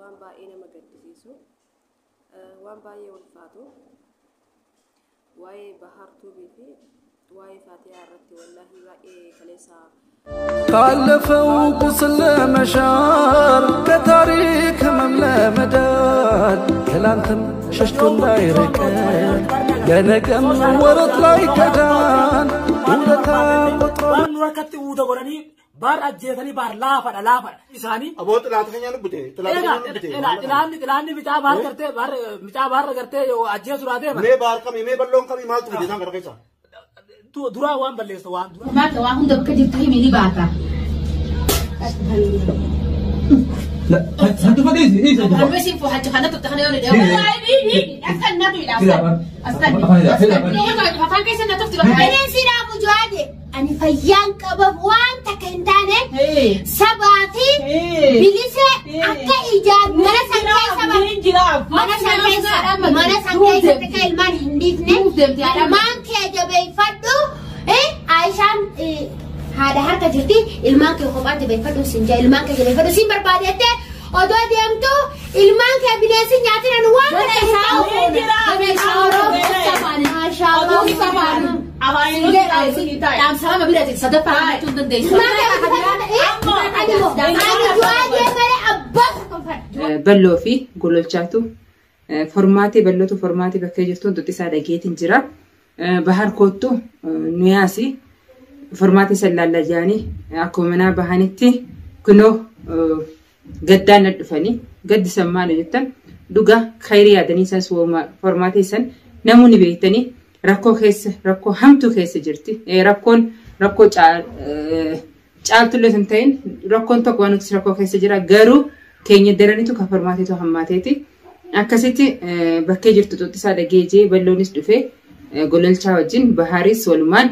waan baay'ee nama gaddisiisu waan baay'ee ulfaatu waa'ee bahartuu fi waa'ee faatiyaa irratti wallahi baay'ee kaleessa ካለፈው ቁስል ለመሻር ከታሪክ ህመም ለመዳን ትላንትም ሸሽቶ እንዳይርቀን የነገም ወረት ላይ ከዳን እንደታ ቆጥሮን ወርከት ውደ ጎረኒ ባር አጀተኒ ባር ላፈዳ ኢሳኒ አቦት ላተኛ ልብቴ ጥላኒ ብቻ ባር करते ባር ብቻ ባር करते አጀቱ ራቴ ሜ ባር ከሚ ሜ በሎን ከሚ ማልቱ ቢታን ከረከሳ tu dura wan ballesto wan ma ta wan hunda kadi tahi mini bata لا انت فدي ايش هو بس يفو حاجه خلنا تتخني ولا ده والله اسال نبي لا اسال فكان كيس انت تفتي انا سيرا ابو جواد انا فيان كباب وانت كنتانه سباتي بليسه اكا ايجاد مانا سانكاي سبا مانا سانكاي تكاي المان هنديتني مان كي جبي فدو عايشان هذا هركة جرتي المانك يخبط بيفدو سنجا المانك بيفدو سين بربادته أدو ديمتو المانك بينسي نياتنا نوان ما شاء الله سبحان دام سلام بيرتك صدق فاهم تون ديش بلو في قولوا الشاتو فورماتي بلوتو فورماتي بكيجتون تتصاد جيت انجرا بحر كوتو نياسي فورماتي سلالة جاني أكو منا بهانتي كنو قدان الدفني قد سمانو جتن دوغا خيري عدني ساس وما فورماتي سن نموني بيتني ركو خيس ركو همتو خيس جرتي ركو چالتو لسنتين ركون تقوانو تس ركو خيس جرا غرو كيني دراني تو كفورماتي تو هماتيتي أكاسيتي بكي جرتو تسا دجيجي بلونيس دفه قوللشا وجين بحاريس ولمان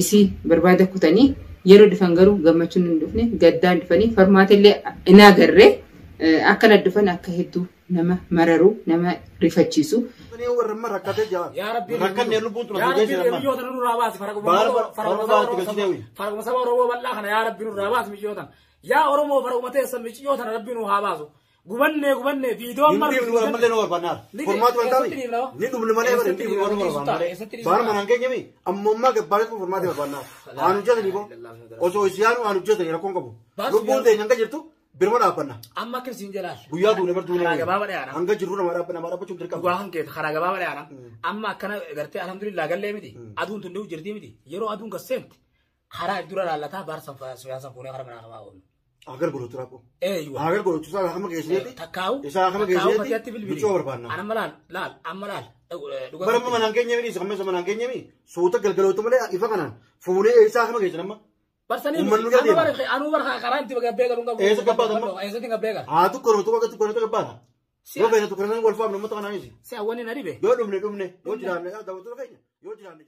isi barbaada kutani yeroo difan garu gammachuun hin dhufne gaddaan difani farmaatille ina garre akkana difan akka heddu nama mararu nama rifachiisu ni warma rakate ja ya rabbi rakane lubutu ya rabbi miyotan nu rawas faraguma saba robo balla kana ya rabbi nu rawas miyotan ya oromo faraguma te san miyotan rabbi nu habasu gubanne video mar malle no banar format bantawi ni dum male bar ndi wor wor banar bar manange nyemi amma ke bare ko format banar anu jada ni bo oso isianu anu jada ni rakon kabu lubun de nyanga jirtu birmana apana amma kin sinjala guya du ne bar du ne gaba bada yana anga jiru na mara mara bachum dirka gwa hanke khara gaba bada yana amma kana garte alhamdulillah galle midi adun tundu jirdi midi yero adun ka sent khara dura lalata bar sanfa siyasa kone khara mana khama on agar golo turapo ايوه agar golo tusa khama gesiyeti takau isa khama gesiyeti bicho barbanna ana malal amaral barama manange nyemi sama sama manange nyemi suuta galgalo to male ifa kana fune isa khama gesiyama barsani anu bar qaranti baga bega lunga esa gabada esa tinga bega tu koro to gabada yo bena to kana wal fam no mata kana isi se awani naribe yo dumne yo jirane ya dawo to kenya yo jirane